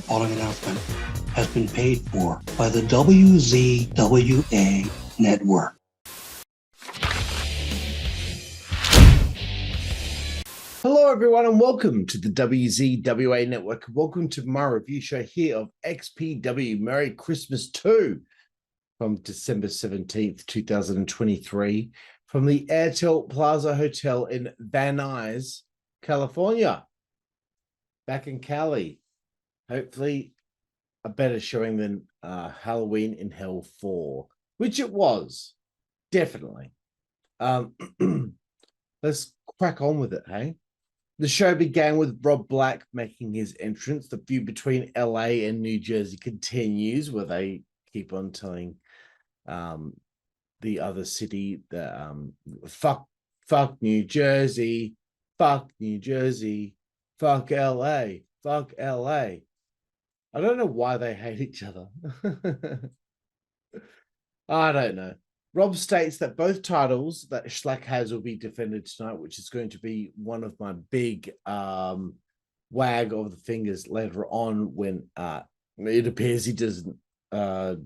following announcement has been paid for by the WZWA Network. Hello, everyone, and welcome to the WZWA Network. Welcome to my review show here of XPW Merry Christmas 2 from December 17th, 2023, from the AirTel Plaza Hotel in Van Nuys, California. Back in Cali. Hopefully, a better showing than Halloween in Hell 4, which it was. Definitely. Let's crack on with it, hey? The show began with Rob Black making his entrance. The feud between LA and New Jersey continues, where they keep on telling the other city that fuck New Jersey, fuck New Jersey, fuck LA, fuck LA. I don't know why they hate each other. I don't know. Rob states that both titles that SHLAK has will be defended tonight, which is going to be one of my big wag of the fingers later on when it appears he doesn't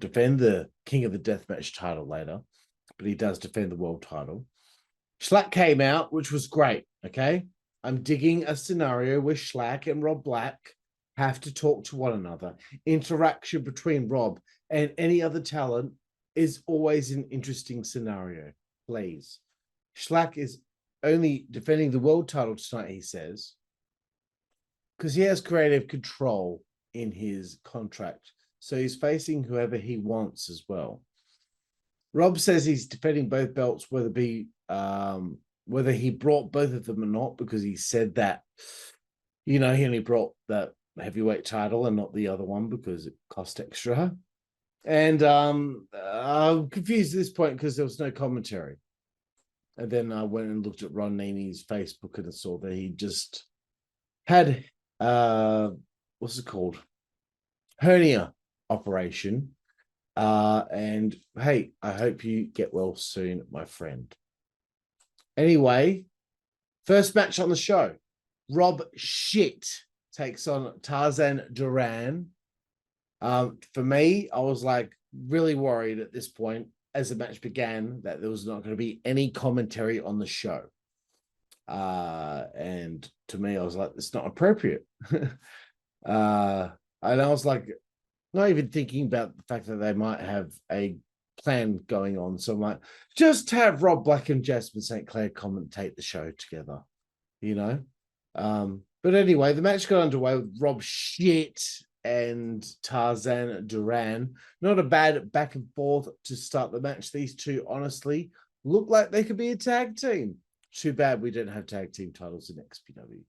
defend the King of the Deathmatch title later, but he does defend the world title. SHLAK came out, which was great, okay? I'm digging a scenario where SHLAK and Rob Black have to talk to one another. Interaction between Rob and any other talent is always an interesting scenario, please. SHLAK is only defending the world title tonight, he says, because he has creative control in his contract. So he's facing whoever he wants as well. Rob says he's defending both belts, whether he brought both of them or not, because he said that, he only brought that heavyweight title and not the other one because it cost extra. And I'm confused at this point because there was no commentary. And then I went and looked at Ron Nini's Facebook and I saw that he just had what's it called? Hernia operation. And hey, I hope you get well soon, my friend. Anyway, first match on the show. Rob Shit takes on Tarzan Duran. For me, I was like really worried at this point as the match began that there was not going to be any commentary on the show. And to me, I was like, it's not appropriate. And I was like, not even thinking about the fact that they might have a plan going on. So I'm like, just have Rob Black and Jasmine St. Clair commentate the show together, But anyway, the match got underway with Rob Shit and Tarzan Duran. Not a bad back and forth to start the match. These two, honestly, look like they could be a tag team. Too bad we don't have tag team titles in XPW.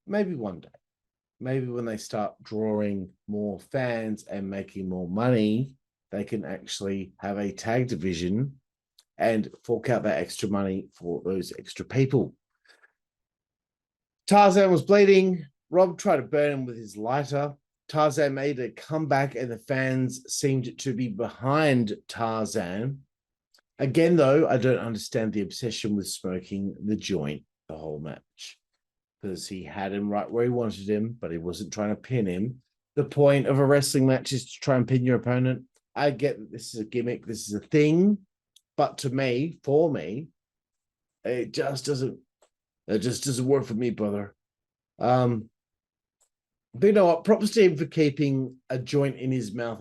Maybe one day. Maybe when they start drawing more fans and making more money, they can actually have a tag division and fork out that extra money for those extra people. Tarzan was bleeding. Rob tried to burn him with his lighter. Tarzan made a comeback and the fans seemed to be behind Tarzan. Again, though, I don't understand the obsession with smoking the joint the whole match, because he had him right where he wanted him, but he wasn't trying to pin him. The point of a wrestling match is to try and pin your opponent. I get that this is a gimmick, this is a thing, but to me, for me, it just doesn't work for me, brother. But you know what? Props to him for keeping a joint in his mouth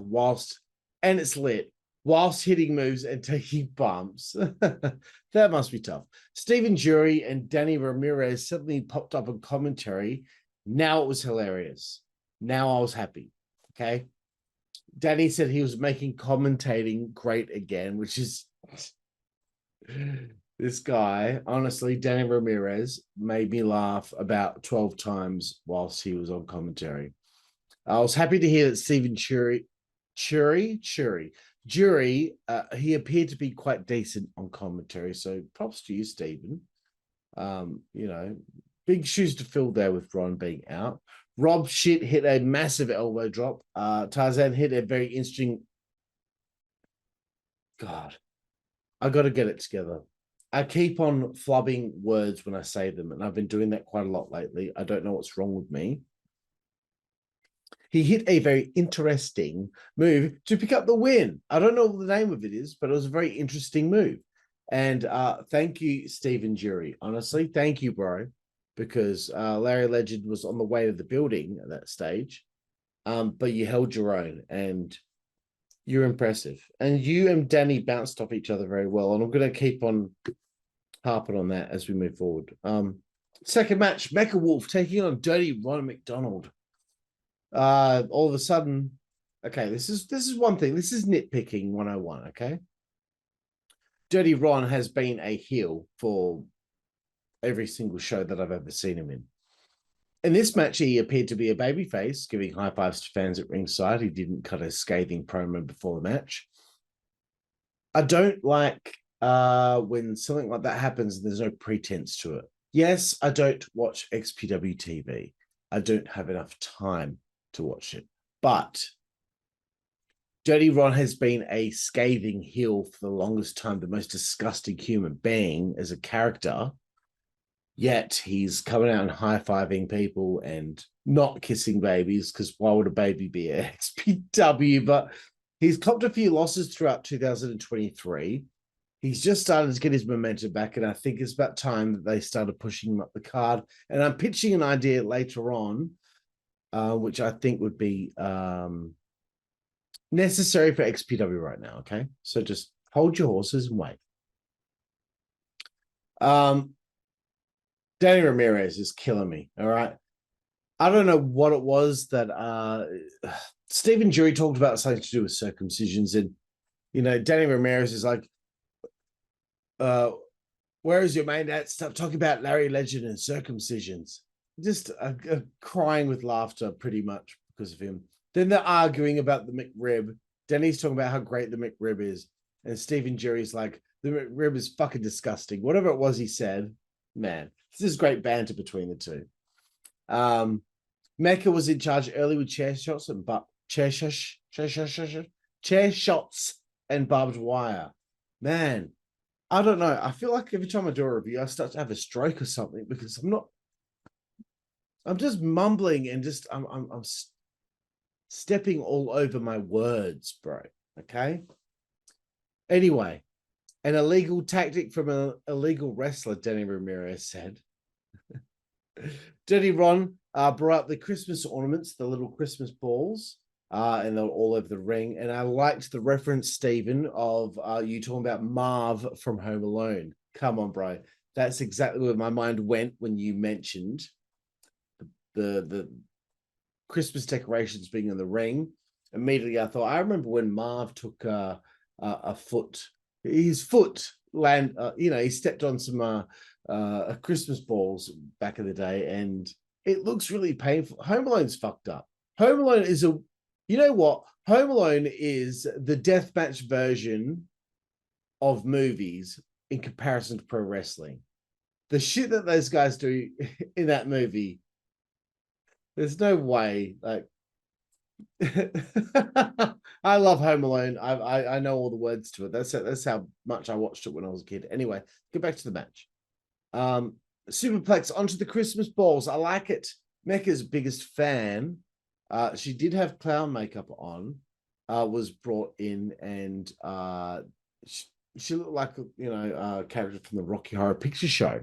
and it's lit, whilst hitting moves and taking bumps. That must be tough. Stephen Jury and Danny Ramirez suddenly popped up on commentary. Now it was hilarious. Now I was happy. Okay. Danny said he was making commentating great again, which is this guy, honestly, Danny Ramirez made me laugh about 12 times whilst he was on commentary. I was happy to hear that Stephen Jury, he appeared to be quite decent on commentary. So props to you, Stephen. Big shoes to fill there with Ron being out. Rob Shit hit a massive elbow drop. Tarzan hit a very interesting. God, I got to get it together. I keep on flubbing words when I say them, and I've been doing that quite a lot lately. I don't know what's wrong with me. he hit a very interesting move to pick up the win. I don't know what the name of it is, but it was a very interesting move. And thank you, Stephen Jury. Honestly, thank you, bro, because Larry Legend was on the way to the building at that stage. But you held your own, and you're impressive. And you and Danny bounced off each other very well. And I'm going to keep on harping on that as we move forward. Second match, Mecha Wolf taking on Dirty Ron McDonald. All of a sudden, okay, this is one thing. This is nitpicking 101, okay? Dirty Ron has been a heel for every single show that I've ever seen him in. In this match, he appeared to be a babyface, giving high fives to fans at ringside. He didn't cut a scathing promo before the match. I don't like when something like that happens and there's no pretense to it. Yes, I don't watch XPW TV. I don't have enough time to watch it. But Dirty Ron has been a scathing heel for the longest time, the most disgusting human being as a character. Yet he's coming out and high-fiving people and not kissing babies, because why would a baby be an XPW? But he's copped a few losses throughout 2023. He's just started to get his momentum back, and I think it's about time that they started pushing him up the card. And I'm pitching an idea later on, which I think would be necessary for XPW right now, okay? So just hold your horses and wait. Danny Ramirez is killing me, all right? I don't know what it was that Stephen Jury talked about, something to do with circumcisions, and, you know, Danny Ramirez is like, where is your main dad? Stop talking about Larry Legend and circumcisions. Just crying with laughter pretty much because of him. Then they're arguing about the McRib. Danny's talking about how great the McRib is, and Stephen Jury's like, the McRib is fucking disgusting. Whatever it was he said, man. This is great banter between the two. Mecha was in charge early with chair shots and chair shots and barbed wire. Man, I don't know. I feel like every time I do a review, I start to have a stroke or something because I'm just mumbling and just I'm stepping all over my words, bro. Okay. Anyway. An illegal tactic from an illegal wrestler, Danny Ramirez said. Dirty Ron brought up the Christmas ornaments, the little Christmas balls, and they were all over the ring. And I liked the reference, Stephen, of you talking about Marv from Home Alone. Come on, bro. That's exactly where my mind went when you mentioned the Christmas decorations being in the ring. Immediately, I thought, I remember when Marv took his foot he stepped on some Christmas balls back in the day, and it looks really painful. Home Alone's fucked up. Home Alone is you know what? Home Alone is the deathmatch version of movies in comparison to pro wrestling. The shit that those guys do in that movie, there's no way. Like, I love Home Alone. I know all the words to it. That's how much I watched it when I was a kid. Anyway, get back to the match. Superplex onto the Christmas balls. I like it. Mecha's biggest fan. She did have clown makeup on. Was brought in, and she looked like a character from the Rocky Horror Picture Show.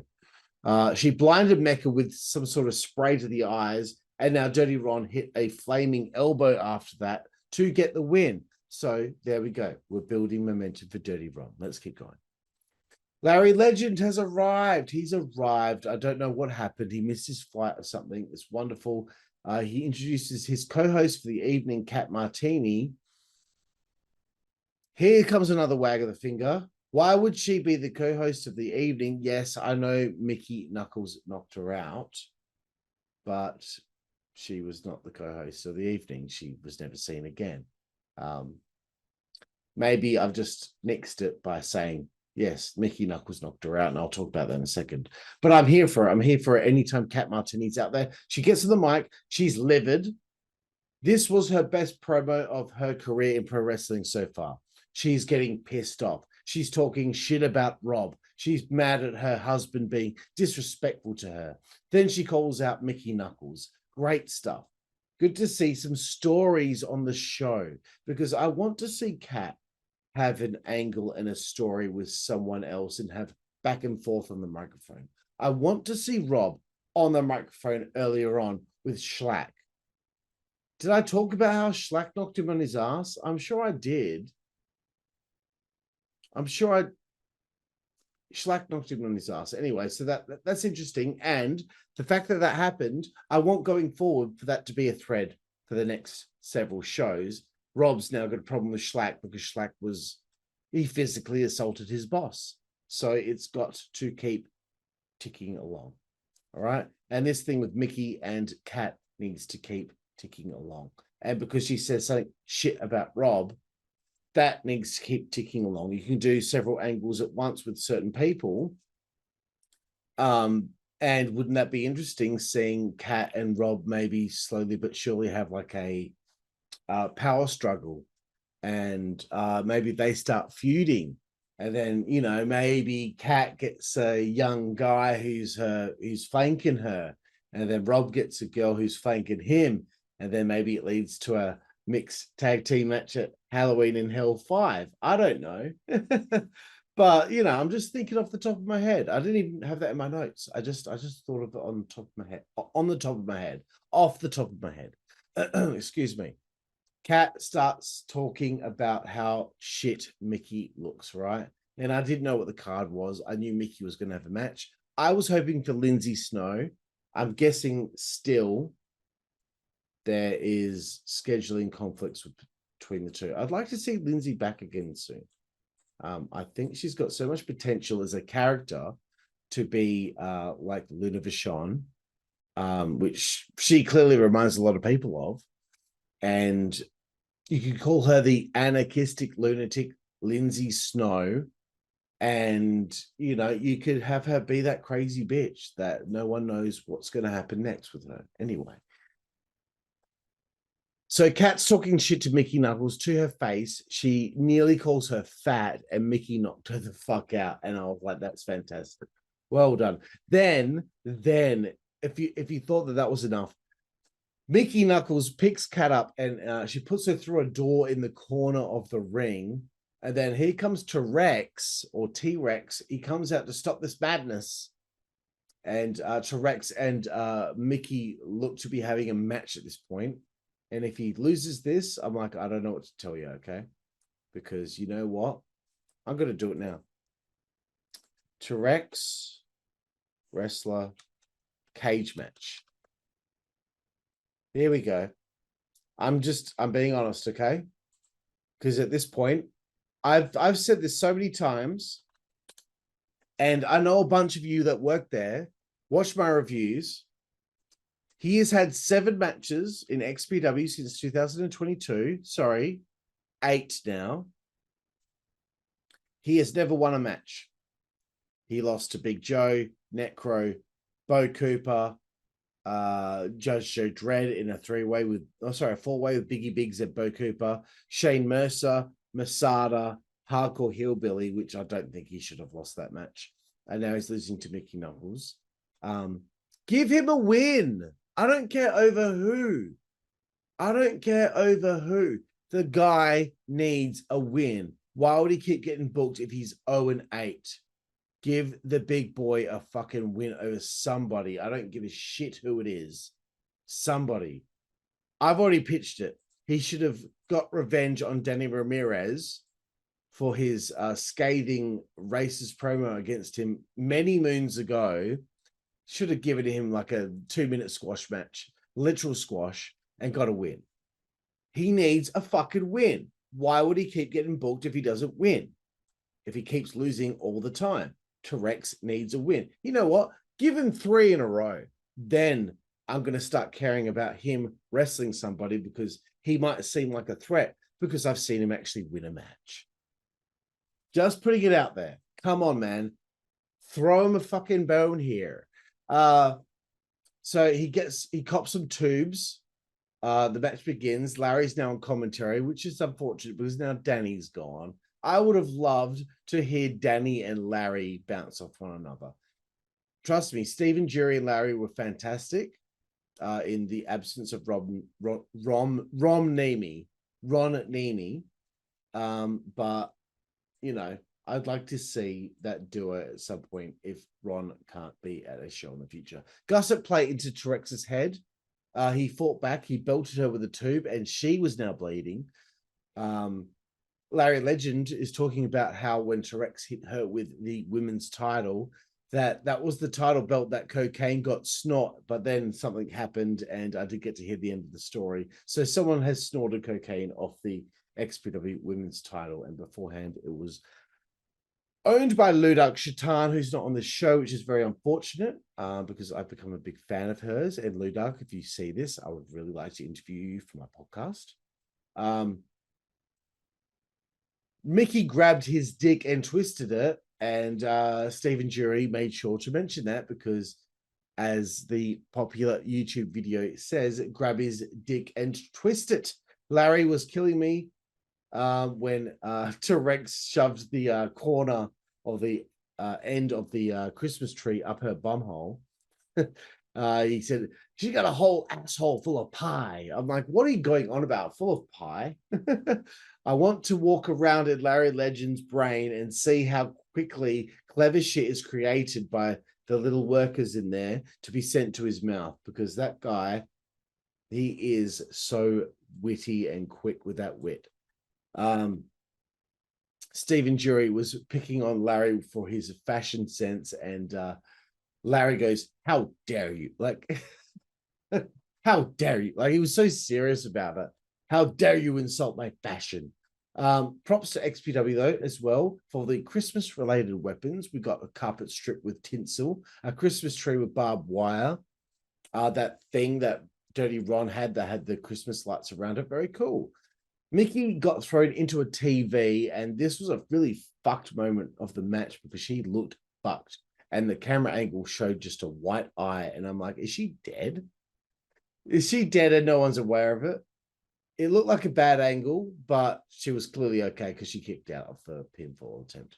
She blinded Mecha with some sort of spray to the eyes. And now Dirty Ron hit a flaming elbow after that to get the win. So there we go. We're building momentum for Dirty Ron. Let's keep going. Larry Legend has arrived. He's arrived. I don't know what happened. He missed his flight or something. It's wonderful. He introduces his co-host for the evening, Kat Martini. Here comes another wag of the finger. Why would she be the co-host of the evening? Yes, I know Mickie Knuckles knocked her out, but she was not the co-host of the evening. She was never seen again. Maybe I've just nixed it by saying, yes, Mickie Knuckles knocked her out, and I'll talk about that in a second. But I'm here for it. I'm here for it anytime Kat Martini's out there. She gets to the mic. She's livid. This was her best promo of her career in pro wrestling so far. She's getting pissed off. She's talking shit about Rob. She's mad at her husband being disrespectful to her. Then she calls out Mickie Knuckles. Great stuff. Good to see some stories on the show, because I want to see Kat have an angle and a story with someone else and have back and forth on the microphone. I want to see Rob on the microphone earlier on with SHLAK. Did I talk about how SHLAK knocked him on his ass? I'm sure I did. SHLAK knocked him on his ass. Anyway, so that's interesting. And the fact that that happened, I want going forward for that to be a thread for the next several shows. Rob's now got a problem with SHLAK because SHLAK he physically assaulted his boss. So it's got to keep ticking along. All right. And this thing with Mickie and Kat needs to keep ticking along. And because she says something shit about Rob, that needs to keep ticking along. You can do several angles at once with certain people. And wouldn't that be interesting, seeing Kat and Rob maybe slowly but surely have like a power struggle, and maybe they start feuding, and then, you know, maybe Kat gets a young guy who's flanking her, and then Rob gets a girl who's flanking him, and then maybe it leads to a mixed tag team match at Halloween in Hell 5. I don't know. But, you know, I'm just thinking off the top of my head. I didn't even have that in my notes. I just thought of it on the top of my head. On the top of my head. Off the top of my head. Excuse me. Kat starts talking about how shit Mickie looks, right? And I didn't know what the card was. I knew Mickie was going to have a match. I was hoping for Lindsay Snow. I'm guessing still there is scheduling conflicts between the two. I'd like to see Lindsay back again soon. I think she's got so much potential as a character to be like Luna Vachon, which she clearly reminds a lot of people of. And you could call her the anarchistic lunatic Lindsay Snow. And, you know, you could have her be that crazy bitch that no one knows what's going to happen next with her. Anyway. So Kat's talking shit to Mickie Knuckles to her face. She nearly calls her fat, and Mickie knocked her the fuck out. And I was like, that's fantastic. Well done. Then if you thought that was enough, Mickie Knuckles picks Kat up and she puts her through a door in the corner of the ring. And then here comes Terex, or T-Rex. He comes out to stop this madness. And Terex and Mickie look to be having a match at this point. And if he loses this, I'm like, I don't know what to tell you, okay? Because you know what? I'm going to do it now. Terex, wrestler, cage match. Here we go. I'm being honest, okay? Because at this point, I've said this so many times, and I know a bunch of you that work there, watch my reviews. He has had 7 matches in XPW since 2022. Sorry, 8 now. He has never won a match. He lost to Big Joe, Necro, Bo Cooper, Judge Joe Dredd in a 4-way with Biggie Biggs and Bo Cooper, Shane Mercer, Masada, Hardcore Hillbilly, which I don't think he should have lost that match. And now he's losing to Mickie Knuckles. Give him a win. I don't care over who. The guy needs a win. Why would he keep getting booked if he's 0-8? Give the big boy a fucking win over somebody. I don't give a shit who it is. Somebody. I've already pitched it. He should have got revenge on Danny Ramirez for his scathing racist promo against him many moons ago. Should have given him like a 2-minute squash match, literal squash, and got a win. He needs a fucking win. Why would he keep getting booked if he doesn't win? If he keeps losing all the time? Terex needs a win. You know what? Give him 3 in a row. Then I'm going to start caring about him wrestling somebody, because he might seem like a threat, because I've seen him actually win a match. Just putting it out there. Come on, man. Throw him a fucking bone here. So he cops some tubes. The match begins. Larry's now on commentary, which is unfortunate because now Danny's gone. I would have loved to hear Danny and Larry bounce off one another. Trust me, Stephen, Jerry, and Larry were fantastic. in the absence of Ron Nemi. But you know, I'd like to see that duo at some point if Ron can't be at a show in the future. Gusset played into Terex's head. He fought back. He belted her with a tube, and she was now bleeding. Larry Legend is talking about how when Terex hit her with the women's title, that was the title belt that Cocaine got snort, but then something happened, and I did get to hear the end of the story. So someone has snorted cocaine off the XPW women's title, and beforehand it was owned by Ludak Shaitan, who's not on the show, which is very unfortunate because I've become a big fan of hers. And Ludak, if you see this, I would really like to interview you for my podcast. Mickie grabbed his dick and twisted it, and Stephen Jury made sure to mention that because, as the popular YouTube video says, grab his dick and twist it. Larry was killing me when Terex shoved the corner of the end of the Christmas tree up her bumhole. He said, she got a whole asshole full of pie. I'm like, what are you going on about? Full of pie? I want to walk around in Larry Legend's brain and see how quickly clever shit is created by the little workers in there to be sent to his mouth, because that guy, he is so witty and quick with that wit. Stephen Jury was picking on Larry for his fashion sense, and Larry goes, how dare you? Like, how dare you? Like, he was so serious about it. How dare you insult my fashion? Props to XPW, though, as well. For the Christmas-related weapons, we got a carpet strip with tinsel, a Christmas tree with barbed wire, that thing that Dirty Ron had that had the Christmas lights around it. Very cool. Mickie got thrown into a TV, and this was a really fucked moment of the match because she looked fucked. And the camera angle showed just a white eye, and I'm like, is she dead? Is she dead and no one's aware of it? It looked like a bad angle, but she was clearly okay because she kicked out of the pinfall attempt.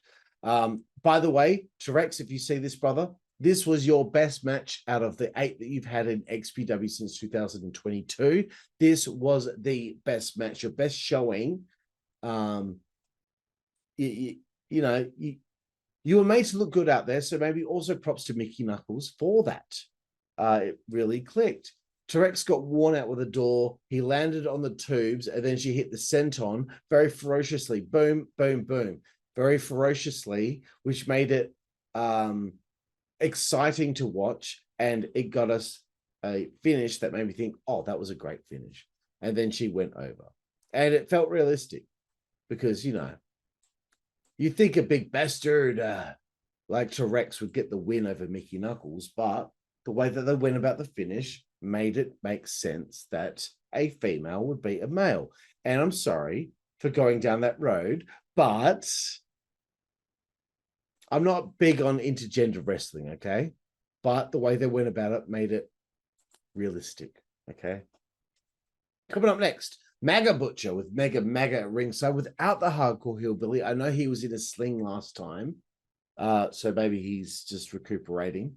By the way, Terex, if you see this, brother, this was your best match out of the 8 that you've had in XPW since 2022. This was the best match, your best showing. You were made to look good out there, so maybe also props to Mickey Knuckles for that. It really clicked. Terex got worn out with a door. He landed on the tubes, and then she hit the senton very ferociously. Boom, boom, boom. Very ferociously, which made it exciting to watch, and it got us a finish that made me think, oh, that was a great finish. And then she went over. And it felt realistic because, you know, you think a big bastard like Terex would get the win over Mickey Knuckles, but the way that they went about the finish made it make sense that a female would beat a male. And I'm sorry for going down that road, but I'm not big on intergender wrestling, okay? But the way they went about it made it realistic, okay? Coming up next, Maga Butcher with Maga at ringside without the hardcore hillbilly. I know he was in a sling last time, so maybe he's just recuperating,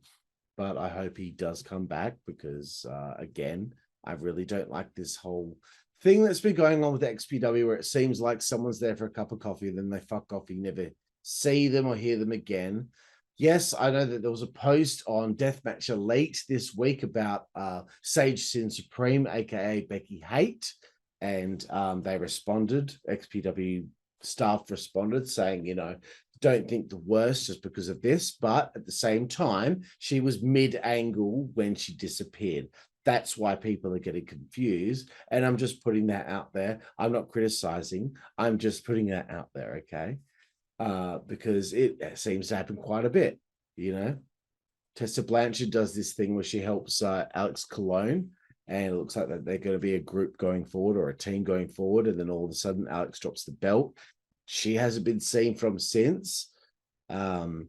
but I hope he does come back because, again, I really don't like this whole thing that's been going on with XPW where it seems like someone's there for a cup of coffee and then they fuck off. You never see them or hear them again. Yes, I know that there was a post on Deathmatch Elite this week about Sage Sin Supreme, aka Becky Hate, and they responded. XPW staff responded saying, you know, don't think the worst just because of this, but at the same time, she was mid-angle when she disappeared. That's why people are getting confused, and I'm just putting that out there. I'm not criticizing. I'm just putting that out there, okay? Because it seems to happen quite a bit, you know. Tessa Blanchard does this thing where she helps Alex Colon, and it looks like that they're going to be a group going forward or a team going forward, and then all of a sudden Alex drops the belt. She hasn't been seen from since, and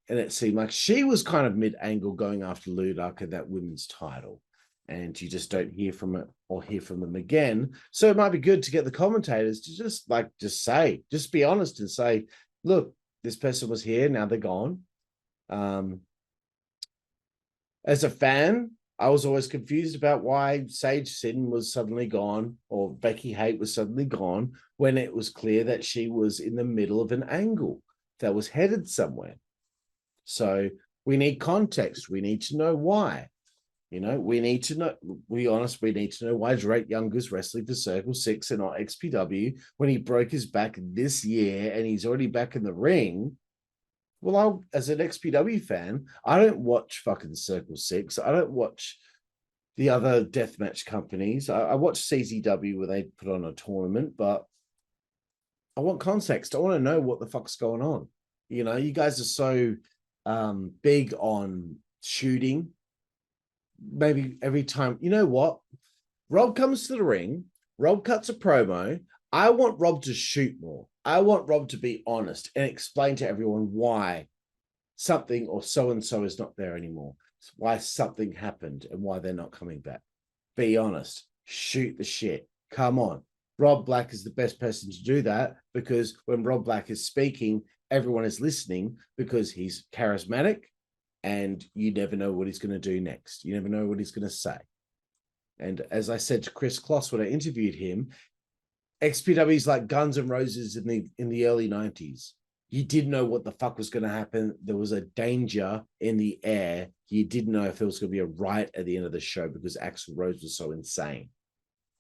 it seemed like she was kind of mid-angle going after Ludak and that women's title, and you just don't hear from it or hear from them again. So it might be good to get the commentators to just be honest and say, look, this person was here, now they're gone. As a fan, I was always confused about why Sage Sin was suddenly gone or Becky Haight was suddenly gone when it was clear that she was in the middle of an angle that was headed somewhere. So we need context. We need to know why. You know, we need to know, we need to know why Drake Younger's wrestling for Circle 6 and not XPW when he broke his back this year and he's already back in the ring. Well, as an XPW fan, I don't watch fucking Circle 6. I don't watch the other deathmatch companies. I watch CZW where they put on a tournament, but I want context. I want to know what the fuck's going on. You know, you guys are so big on shooting. Maybe every time, you know what? Rob comes to the ring, Rob cuts a promo. I want Rob to shoot more. I want Rob to be honest and explain to everyone why something or so-and-so is not there anymore, why something happened and why they're not coming back. Be honest. Shoot the shit. Come on. Rob Black is the best person to do that because when Rob Black is speaking, everyone is listening because he's charismatic and you never know what he's going to do next. You never know what he's going to say. And as I said to Chris Kloss when I interviewed him, XPW is like Guns N' Roses in the early 90s. You didn't know what the fuck was going to happen. There was a danger in the air. You didn't know if it was going to be a riot at the end of the show because Axl Rose was so insane.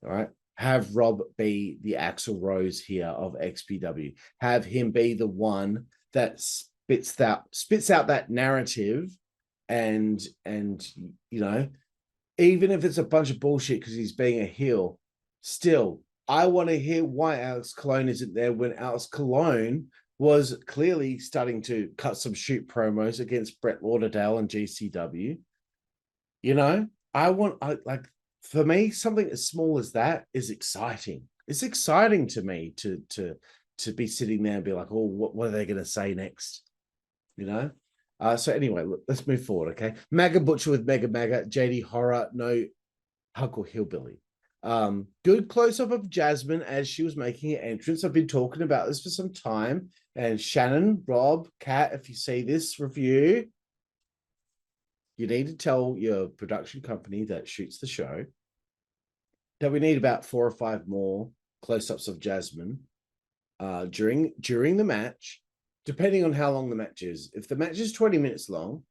All right. Have Rob be the Axl Rose here of XPW. Have him be the one that spits out that narrative and you know, even if it's a bunch of bullshit because he's being a heel, still, I want to hear why Alex Colon isn't there when Alex Colon was clearly starting to cut some shoot promos against Brett Lauderdale and GCW. You know, for me, something as small as that is exciting. It's exciting to me to be sitting there and be like, oh, what are they going to say next? You know? So anyway, look, let's move forward, okay? Maga Butcher with Mega Maga, JD Horror, no Huckle Hillbilly. Good close-up of Jasmine as she was making an entrance. I've been talking about this for some time. And Shannon, Rob, Kat, if you see this review, you need to tell your production company that shoots the show that we need about 4 or 5 more close-ups of Jasmine during the match, depending on how long the match is. If the match is 20 minutes long,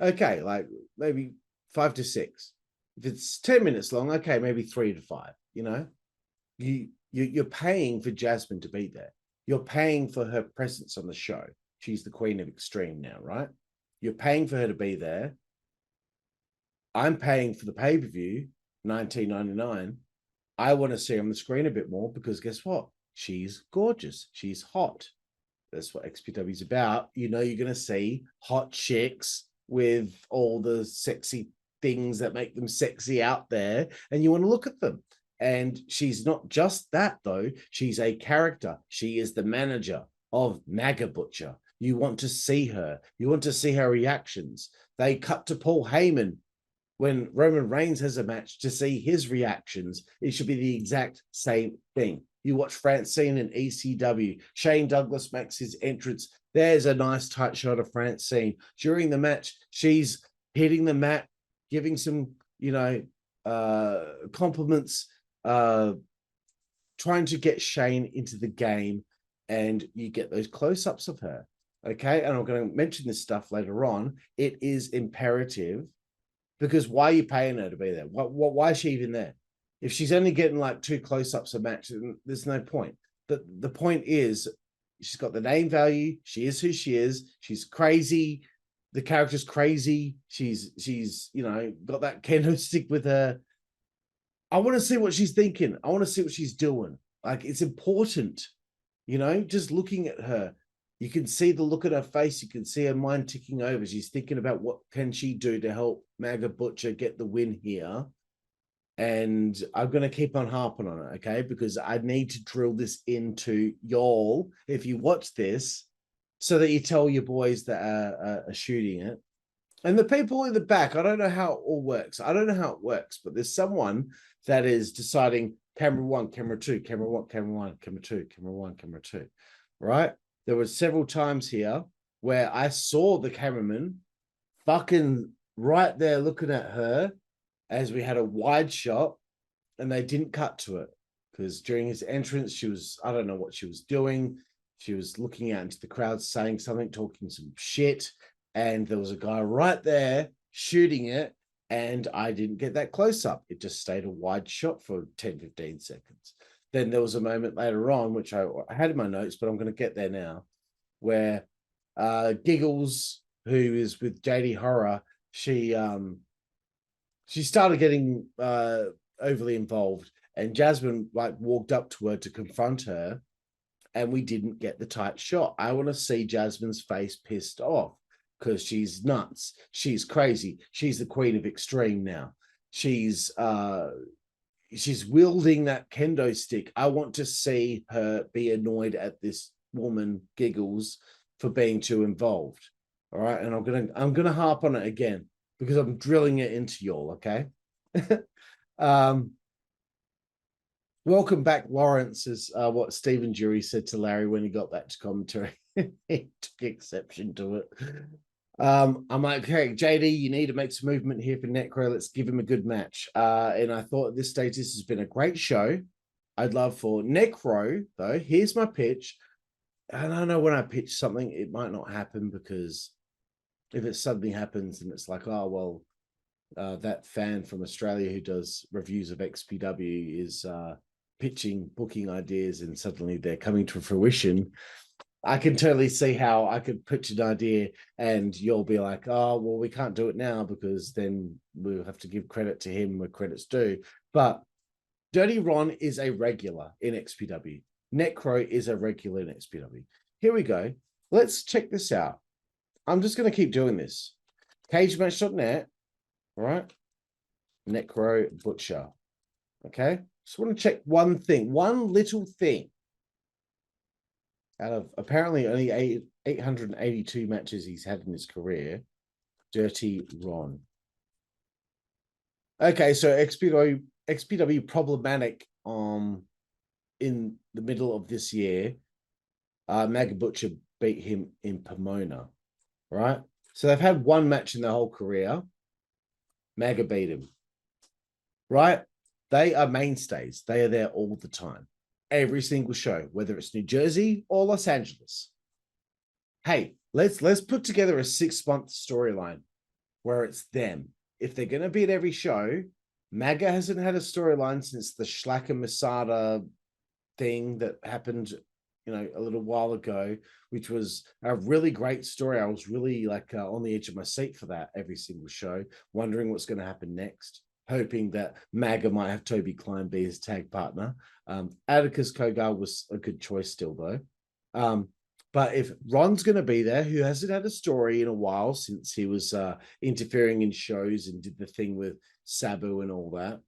okay, like maybe 5 to 6. If it's 10 minutes long, okay, maybe 3 to 5. You know, you're paying for Jasmine to be there. You're paying for her presence on the show. She's the queen of Xtreme now, right? You're paying for her to be there. I'm paying for the pay-per-view, $19.99. I want to see her on the screen a bit more because guess what? She's gorgeous. She's hot. That's what XPW is about. You know, you're going to see hot chicks with all the sexy things that make them sexy out there, and you want to look at them. And she's not just that, though. She's a character. She is the manager of Maga Butcher. You want to see her. You want to see her reactions. They cut to Paul Heyman when Roman Reigns has a match to see his reactions. It should be the exact same thing. You watch Francine in ECW. Shane Douglas makes his entrance. There's a nice tight shot of Francine. During the match, she's hitting the mat, giving some, you know, compliments, trying to get Shane into the game, and you get those close-ups of her. Okay, and I'm going to mention this stuff later on. It is imperative because why are you paying her to be there? Why is she even there? If she's only getting like 2 close-ups a match, there's no point. The point is she's got the name value. She is who she is. She's crazy. The character's crazy. She's you know, got that kendo stick with her. I want to see what she's thinking. I want to see what she's doing. Like, it's important, you know, just looking at her. You can see the look at her face. You can see her mind ticking over. She's thinking about what can she do to help Maga Butcher get the win here. And I'm going to keep on harping on it, okay? Because I need to drill this into y'all, if you watch this, so that you tell your boys that are shooting it. And the people in the back, I don't know how it all works. I don't know how it works, but there's someone that is deciding camera 1, camera 2, camera 1, camera 1, camera 2, camera 1, camera 2, right? There were several times here where I saw the cameraman fucking right there looking at her, as we had a wide shot and they didn't cut to it because during his entrance, I don't know what she was doing. She was looking out into the crowd, saying something, talking some shit. And there was a guy right there shooting it. And I didn't get that close up. It just stayed a wide shot for 10, 15 seconds. Then there was a moment later on, which I had in my notes, but I'm going to get there now, where Giggles, who is with JD Horror, she started getting overly involved, and Jasmine like walked up to her to confront her, and we didn't get the tight shot. I want to see Jasmine's face pissed off because she's nuts. She's crazy. She's the queen of extreme now. She's wielding that kendo stick. I want to see her be annoyed at this woman Giggles for being too involved. All right, and I'm gonna harp on it again because I'm drilling it into y'all. Okay. Welcome back, Lawrence, is what Stephen Jury said to Larry when he got back to commentary. He took exception to it. I'm like, okay, JD, you need to make some movement here for Necro. Let's give him a good match. And I thought at this stage, this has been a great show. I'd love for Necro, though. Here's my pitch. And I know when I pitch something, it might not happen because if it suddenly happens and it's like, oh, well, that fan from Australia who does reviews of XPW is pitching booking ideas and suddenly they're coming to fruition. I can totally see how I could pitch an idea and you'll be like, oh, well, we can't do it now because then we'll have to give credit to him where credit's due. But Dirty Ron is a regular in XPW. Necro is a regular in XPW. Here we go. Let's check this out. I'm just going to keep doing this. CageMatch.net, all right? Necro Butcher. Okay? Just want to check one thing, one little thing. Out of apparently only 882 matches he's had in his career, Dirty Ron. Okay, so XPW problematic in the middle of this year. Maga Butcher beat him in Pomona, right? So they've had one match in their whole career. Maga beat him, right? They are mainstays. They are there all the time. Every single show, whether it's New Jersey or Los Angeles. Hey, let's put together a 6-month storyline where it's them. If they're going to be at every show, Maga hasn't had a storyline since the SHLAK and Masada thing that happened, a little while ago, which was a really great story. I was really like on the edge of my seat for that every single show, wondering what's going to happen next. Hoping that Maga might have Toby Klein be his tag partner. Atticus Kogar was a good choice still, though. But if Ron's going to be there, who hasn't had a story in a while since he was interfering in shows and did the thing with Sabu and all that.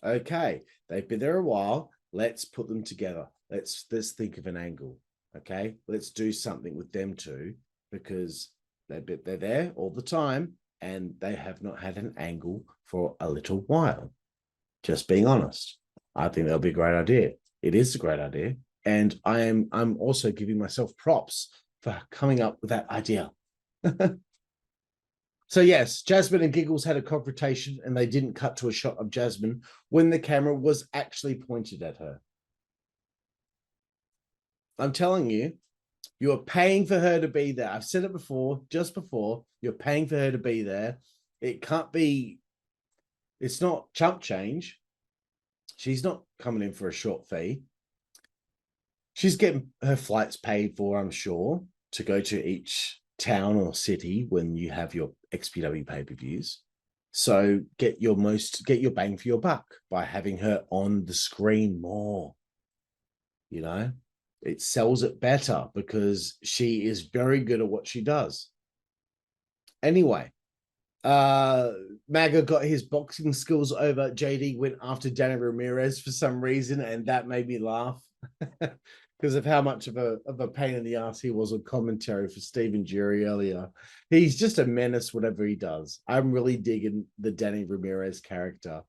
Okay, they've been there a while. Let's put them together. Let's think of an angle. Okay, let's do something with them too, because they're there all the time. And they have not had an angle for a little while. Just being honest. I think that'll be a great idea. It is a great idea. And I'm also giving myself props for coming up with that idea. So yes, Jasmine and Giggles had a confrontation and they didn't cut to a shot of Jasmine when the camera was actually pointed at her. I'm telling you, you're paying for her to be there. I've said it before, just before. You're paying for her to be there. It can't be, it's not chump change. She's not coming in for a short fee. She's getting her flights paid for, I'm sure, to go to each town or city when you have your XPW pay-per-views. So get your bang for your buck by having her on the screen more. It sells it better because she is very good at what she does. Anyway, Maga got his boxing skills over. JD went after Danny Ramirez for some reason, and that made me laugh because of how much of a pain in the ass he was on commentary for Stephen Jury earlier. He's just a menace, whatever he does. I'm really digging the Danny Ramirez character.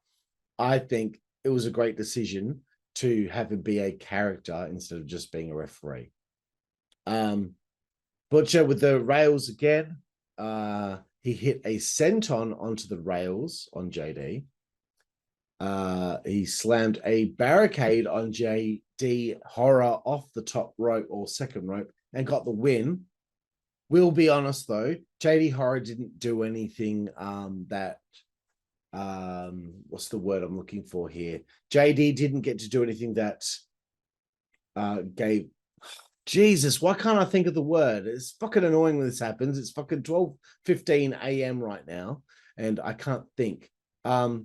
I think it was a great decision to have him be a character instead of just being a referee. Butcher with the rails again. He hit a senton onto the rails on JD. He slammed a barricade on JD Horror off the top rope or second rope and got the win. We'll be honest though, JD Horror didn't do anything what's the word I'm looking for here? JD didn't get to do anything that gave Jesus, why can't I think of the word? It's fucking annoying when this happens. It's fucking 12:15 a.m. right now, and I can't think. I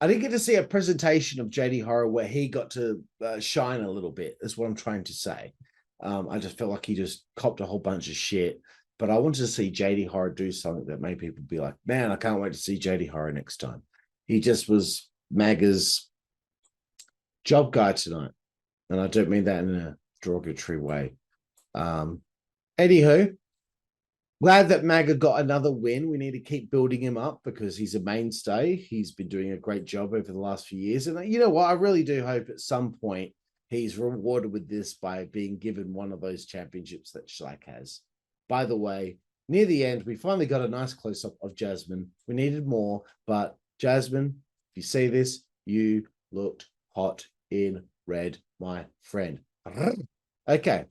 didn't get to see a presentation of JD Horror where he got to shine a little bit. That's what I'm trying to say. I just felt like he just copped a whole bunch of shit. But I wanted to see JD Horror do something that made people be like, man, I can't wait to see JD Horror next time. He just was Maga's job guy tonight. And I don't mean that in a derogatory way. Anywho, glad that Maga got another win. We need to keep building him up because he's a mainstay. He's been doing a great job over the last few years. And you know what? I really do hope at some point he's rewarded with this by being given one of those championships that SHLAK has. By the way, near the end, we finally got a nice close-up of Jasmine. We needed more, but Jasmine, if you see this, you looked hot in red, my friend. Okay.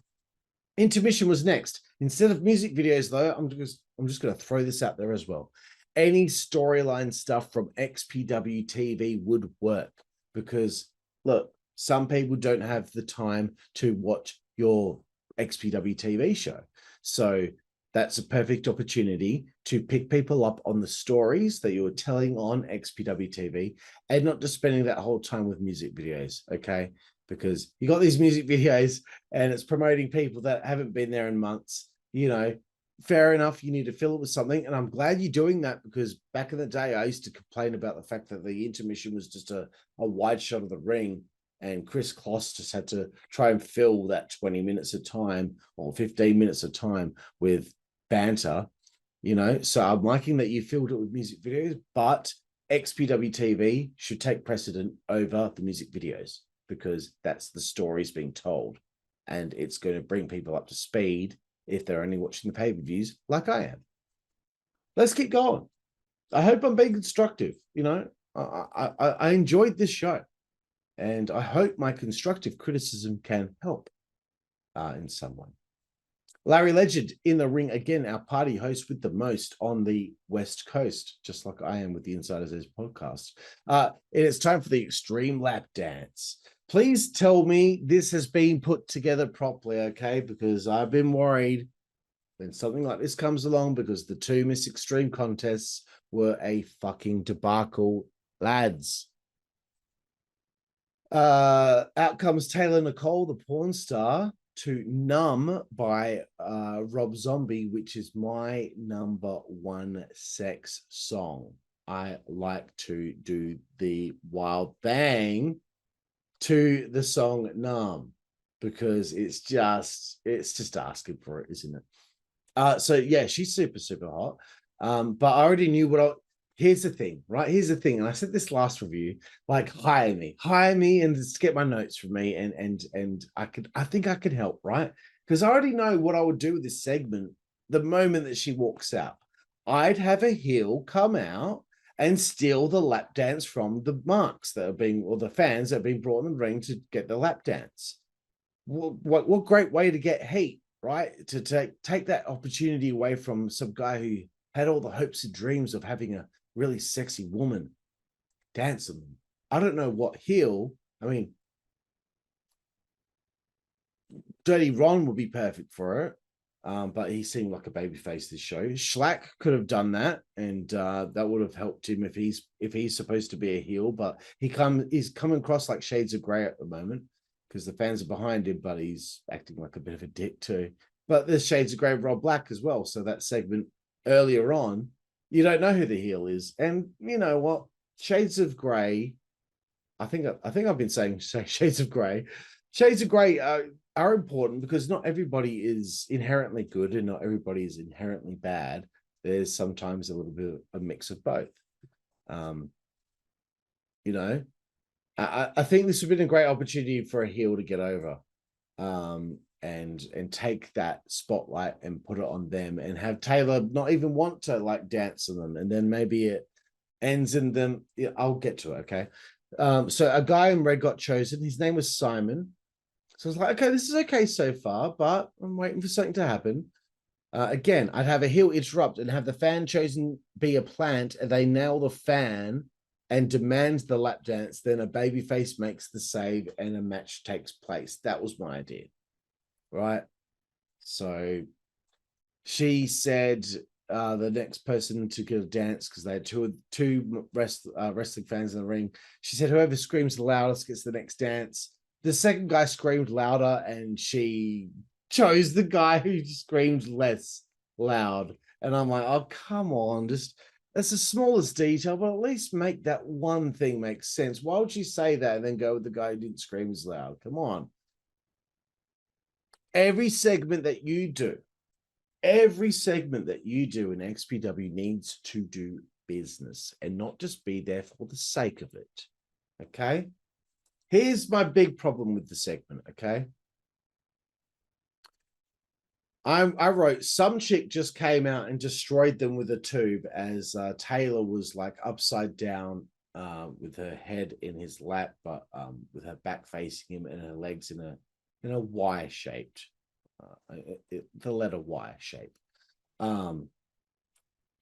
Intermission was next. Instead of music videos, though, I'm just going to throw this out there as well. Any storyline stuff from XPW TV would work because, look, some people don't have the time to watch your XPW TV show. So that's a perfect opportunity to pick people up on the stories that you're telling on XPW TV and not just spending that whole time with music videos, okay? Because you got these music videos and it's promoting people that haven't been there in months. You know, fair enough, you need to fill it with something. And I'm glad you're doing that because back in the day, I used to complain about the fact that the intermission was just a wide shot of the ring. And Chris Kloss just had to try and fill that 20 minutes of time or 15 minutes of time with banter, you know. So I'm liking that you filled it with music videos, but XPW TV should take precedent over the music videos because that's the stories being told. And it's going to bring people up to speed if they're only watching the pay-per-views like I am. Let's keep going. I hope I'm being constructive. You know, I enjoyed this show. And I hope my constructive criticism can help in some way. Larry Legend in the ring again, our party host with the most on the West Coast, just like I am with the Insiders Edge podcast. It's time for the Xtreme Lap Dance. Please tell me this has been put together properly, okay? Because I've been worried when something like this comes along because the two Miss Extreme contests were a fucking debacle, lads. Out comes Taylor Nicole, the porn star, to Numb by Rob Zombie, which is my #1 sex song. I like to do the wild bang to the song Numb because it's just asking for it, isn't it? So yeah, she's super, super hot. But I already knew here's the thing, right? Here's the thing. And I said this last review, like hire me and just get my notes from me. And I think I could help, right? Because I already know what I would do with this segment the moment that she walks out. I'd have a heel come out and steal the lap dance from the marks that are being, or the fans that are being brought in the ring to get the lap dance. What great way to get heat, right? To take that opportunity away from some guy who had all the hopes and dreams of having a really sexy woman dance on them. I don't know what heel. I mean, Dirty Ron would be perfect for it, but he seemed like a babyface this show. SHLAK could have done that, and that would have helped him if he's supposed to be a heel. But he's coming across like shades of grey at the moment because the fans are behind him, but he's acting like a bit of a dick too. But there's shades of grey of Rob Black as well. So that segment earlier on, you don't know who the heel is, and you know what? Shades of grey. I think I've been saying shades of grey. Shades of grey are important because not everybody is inherently good and not everybody is inherently bad. There's sometimes a little bit of a mix of both. You know, I think this would have been a great opportunity for a heel to get over. and take that spotlight and put it on them, and have Taylor not even want to like dance on them, and then maybe it ends in them. Yeah, I'll get to it. Okay. So a guy in red got chosen. His name was Simon. So I was like, okay, this is okay so far, but I'm waiting for something to happen. Again, I'd have a heel interrupt and have the fan chosen be a plant, and they nail the fan and demands the lap dance. Then a babyface makes the save and a match takes place. That was my idea, right? So she said the next person to get a dance, because they had two wrestling fans in the ring. She said whoever screams the loudest gets the next dance. The second guy screamed louder, and she chose the guy who screamed less loud. And I'm like, oh, come on, just that's the smallest detail, but at least make that one thing make sense. Why would she say that and then go with the guy who didn't scream as loud? Come on. Every segment that you do in XPW needs to do business and not just be there for the sake of it. Okay? Here's my big problem with the segment, okay? I wrote, some chick just came out and destroyed them with a tube as Taylor was like upside down with her head in his lap, but with her back facing him and her legs in a Y shaped, the letter Y shape.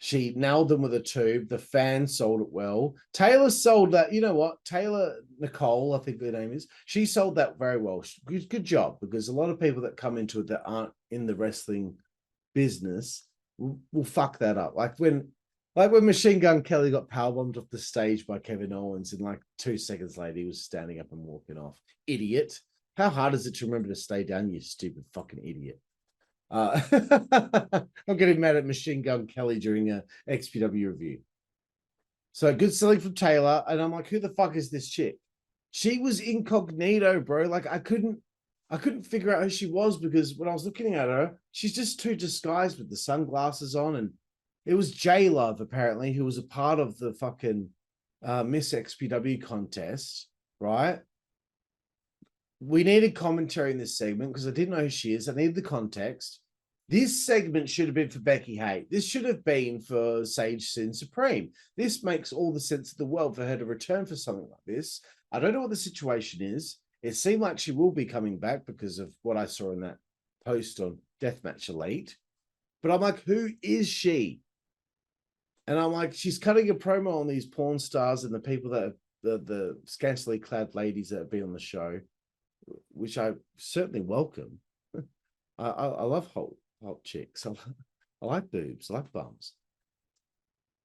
She nailed them with a tube. The fans sold it well. Taylor sold that. You know what? Taylor Nicole, I think her name is. She sold that very well. Good job, because a lot of people that come into it that aren't in the wrestling business will fuck that up. Like when Machine Gun Kelly got powerbombed off the stage by Kevin Owens, and like 2 seconds later he was standing up and walking off. Idiot. How hard is it to remember to stay down, you stupid fucking idiot? I'm getting mad at Machine Gun Kelly during a XPW review. So good selling from Taylor, and I'm like, who the fuck is this chick? She was incognito, bro. Like I couldn't figure out who she was, because when I was looking at her, she's just too disguised with the sunglasses on, and it was J Love apparently, who was a part of the fucking Miss XPW contest, right? We needed commentary in this segment because I didn't know who she is. I needed the context. This segment should have been for Becky Haight. This should have been for Sage Sin Supreme. This makes all the sense of the world for her to return for something like this. I don't know what the situation is. It seemed like she will be coming back because of what I saw in that post on Deathmatch Elite. But I'm like, who is she? And I'm like, she's cutting a promo on these porn stars and the people that are the scantily clad ladies that have been on the show, which I certainly welcome. I love hot chicks. I like boobs. I like bums.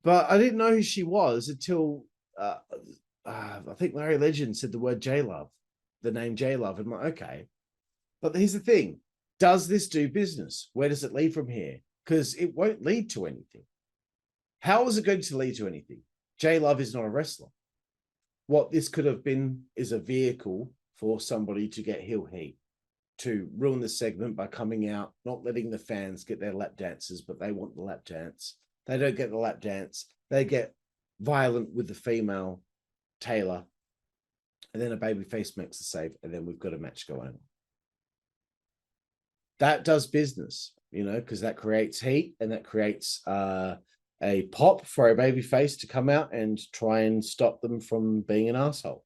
But I didn't know who she was until I think Larry Legend said the word J-Love, the name J-Love. I'm like, okay. But here's the thing. Does this do business? Where does it lead from here? Because it won't lead to anything. How is it going to lead to anything? J-Love is not a wrestler. What this could have been is a vehicle for somebody to get heel heat, to ruin the segment by coming out, not letting the fans get their lap dances, but they want the lap dance. They don't get the lap dance. They get violent with the female Taylor, and then a babyface makes the save, and then we've got a match going on. That does business, you know, because that creates heat, and that creates a pop for a babyface to come out and try and stop them from being an asshole.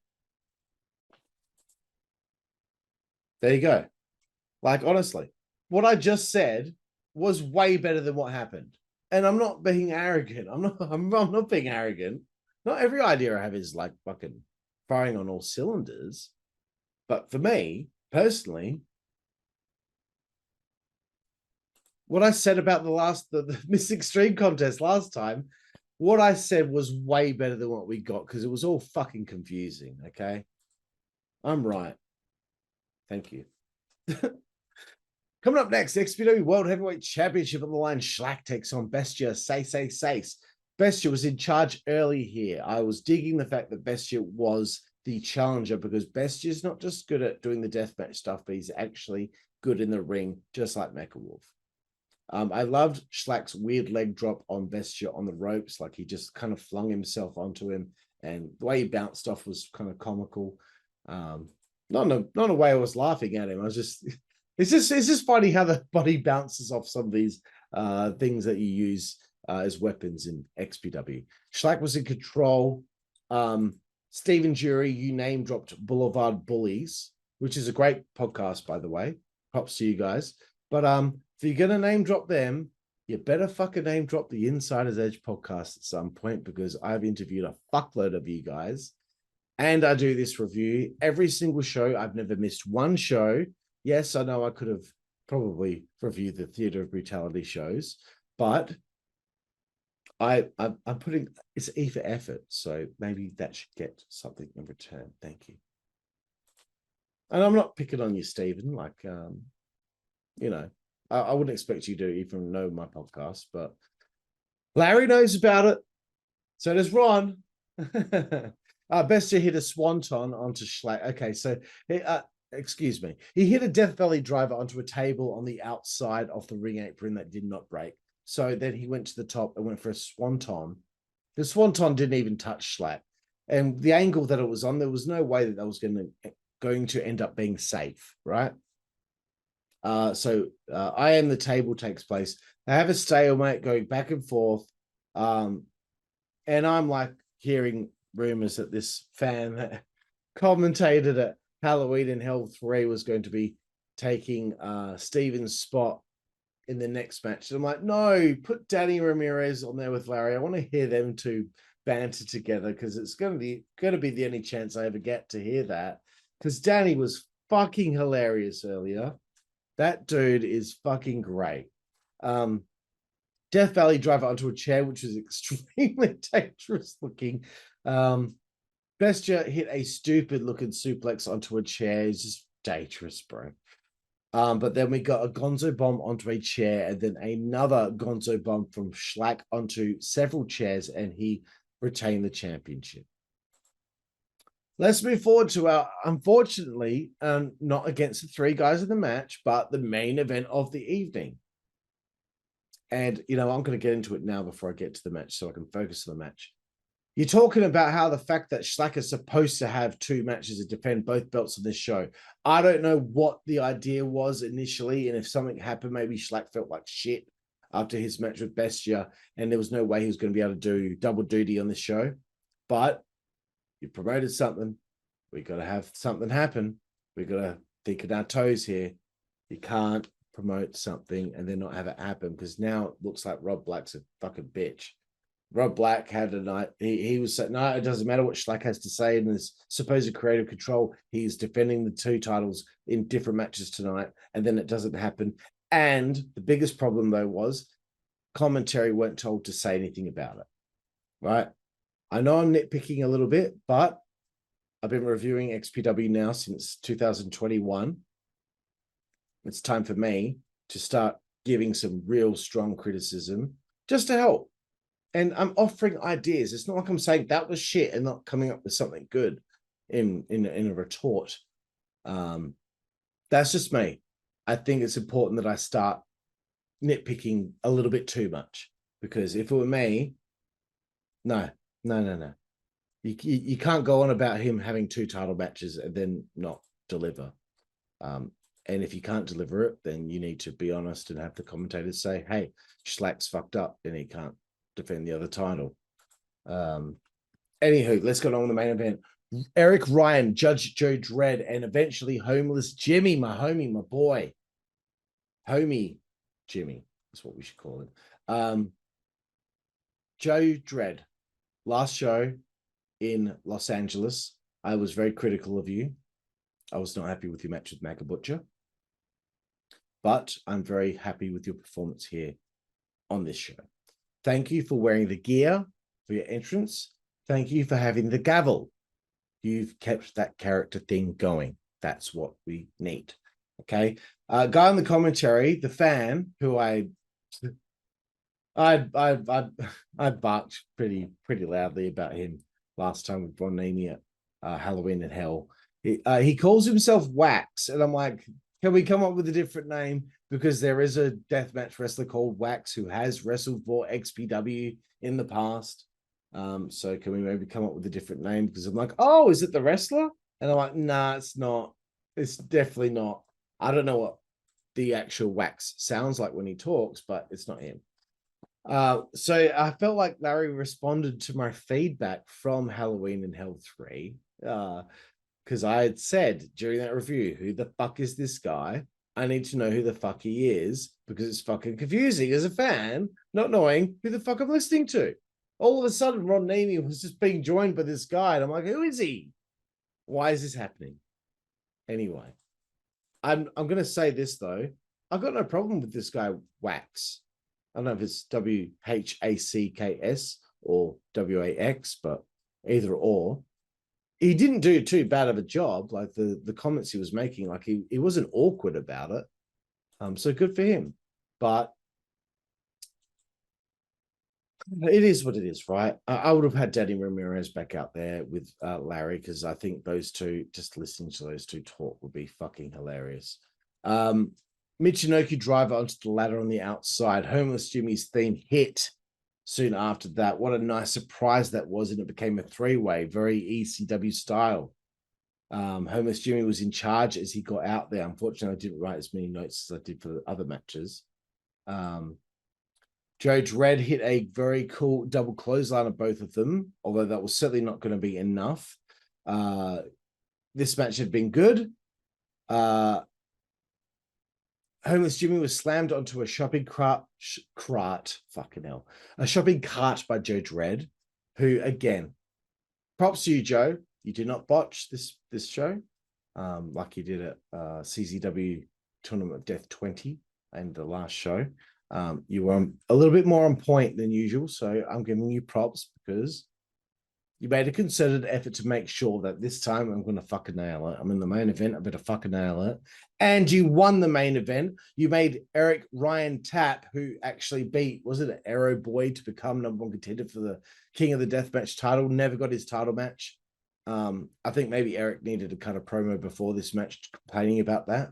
There you go. Like, honestly, what I just said was way better than what happened. And I'm not being arrogant. I'm not being arrogant. Not every idea I have is like fucking firing on all cylinders. But for me, personally, what I said about the Miss Extreme contest last time, what I said was way better than what we got, because it was all fucking confusing, okay? I'm right. Thank you. Coming up next, XPW World Heavyweight Championship on the line. SHLAK takes on Bestia. Say. Bestia was in charge early here. I was digging the fact that Bestia was the challenger, because Bestia is not just good at doing the deathmatch stuff, but he's actually good in the ring, just like Mecha Wolf. I loved SHLAK's weird leg drop on Bestia on the ropes. Like he just kind of flung himself onto him, and the way he bounced off was kind of comical. Not in a way I was laughing at him. I was just, It's just funny how the body bounces off some of these things that you use as weapons in XPW. Schlack was in control. Stephen Jury, you name dropped Boulevard Bullies, which is a great podcast, by the way. Props to you guys. But if you're gonna name drop them, you better fucking name drop the Insider's Edge podcast at some point, because I've interviewed a fuckload of you guys. And I do this review every single show. I've never missed one show. Yes, I know I could have probably reviewed the Theatre of Brutality shows, but I'm putting, it's E for effort, so maybe that should get something in return. Thank you. And I'm not picking on you, Stephen. Like, you know, I wouldn't expect you to even know my podcast, but Larry knows about it. So does Ron. Bestia hit a swanton onto Schlack. Okay, so excuse me. He hit a Death Valley driver onto a table on the outside of the ring apron that did not break. So then he went to the top and went for a swanton. The swanton didn't even touch Schlack. And the angle that it was on, there was no way that was going to end up being safe, right? So I Am the Table takes place. They have a stalemate going back and forth. And I'm like hearing rumors that this fan that commentated at Halloween in Hell 3 was going to be taking Steven's spot in the next match. And I'm like, no, put Danny Ramirez on there with Larry. I want to hear them two banter together, because it's going to be the only chance I ever get to hear that. Because Danny was fucking hilarious earlier. That dude is fucking great. Death Valley driver onto a chair, which was extremely dangerous looking. Bestia hit a stupid looking suplex onto a chair. It's just dangerous, bro. But then we got a Gonzo bomb onto a chair, and then another Gonzo bomb from Schlack onto several chairs, and he retained the championship. Let's move forward to our, unfortunately, not against the three guys in the match, but the main event of the evening. And, you know, I'm going to get into it now before I get to the match so I can focus on the match. You're talking about how the fact that Schlack is supposed to have two matches and defend both belts on this show. I don't know what the idea was initially, and if something happened, maybe Schlack felt like shit after his match with Bestia, and there was no way he was going to be able to do double duty on this show. But you promoted something. We got to have something happen. We got to think on our toes here. You can't promote something and then not have it happen, because now it looks like Rob Black's a fucking bitch. Rob Black had a night. He was saying, no, it doesn't matter what Schlack has to say in his supposed creative control. He's defending the two titles in different matches tonight, and then it doesn't happen. And the biggest problem, though, was commentary weren't told to say anything about it, right? I know I'm nitpicking a little bit, but I've been reviewing XPW now since 2021. It's time for me to start giving some real strong criticism just to help. And I'm offering ideas. It's not like I'm saying that was shit and not coming up with something good in a retort. That's just me. I think it's important that I start nitpicking a little bit too much, because if it were me, no. You can't go on about him having two title matches and then not deliver. And if you can't deliver it, then you need to be honest and have the commentators say, hey, Schlack's fucked up and he can't defend the other title. Anywho, let's go on with the main event. Eric Ryan, Judge Joe Dredd, and eventually Homeless Jimmy, my homie, my boy. Homie Jimmy is what we should call him. Joe Dredd, last show in Los Angeles, I was very critical of you. I was not happy with your match with Maga Butcher, but I'm very happy with your performance here on this show. Thank you for wearing the gear for your entrance. Thank you for having the gavel. You've kept that character thing going. That's what we need. Okay. Guy on the commentary, the fan, who I barked pretty loudly about him last time with Bonini at Halloween in Hell. He calls himself Wax, and I'm like, can we come up with a different name? Because there is a deathmatch wrestler called Wax who has wrestled for XPW in the past. So can we maybe come up with a different name? Because I'm like, oh, is it the wrestler? And I'm like, nah, it's not. It's definitely not. I don't know what the actual Wax sounds like when he talks, but it's not him. So I felt like Larry responded to my feedback from Halloween in Hell 3, because I had said during that review, who the fuck is this guy? I need to know who the fuck he is, because it's fucking confusing as a fan, not knowing who the fuck I'm listening to. All of a sudden, Ron Nemi was just being joined by this guy, and I'm like, who is he? Why is this happening? Anyway, I'm gonna say this though. I've got no problem with this guy, Wax. I don't know if it's WHACKS or WAX, but either or. He didn't do too bad of a job. Like the comments he was making, like he wasn't awkward about it. So good for him. But it is what it is, right? I would have had Danny Ramirez back out there with Larry, because I think those two, just listening to those two talk would be fucking hilarious. Michinoku driver onto the ladder on the outside. Homeless Jimmy's theme hit soon after that. What a nice surprise that was, and it became a three-way, very ECW style. Homeless Jimmy was in charge as he got out there. Unfortunately, I didn't write as many notes as I did for the other matches. Joe Dredd hit a very cool double clothesline of both of them, although that was certainly not going to be enough. This match had been good. Homeless Jimmy was slammed onto a shopping cart, a shopping cart by Joe Dredd, who, again, props to you, Joe. You did not botch this show, like you did at CZW Tournament of Death 20 and the last show. You were a little bit more on point than usual, so I'm giving you props because you made a concerted effort to make sure that this time I'm going to fucking nail it. I'm in the main event. I better fucking nail it. And you won the main event. You made Eric Ryan Tapp, who actually beat, was it an Arrow Boy to become number one contender for the King of the Deathmatch title, never got his title match. I think maybe Eric needed to cut a promo before this match complaining about that,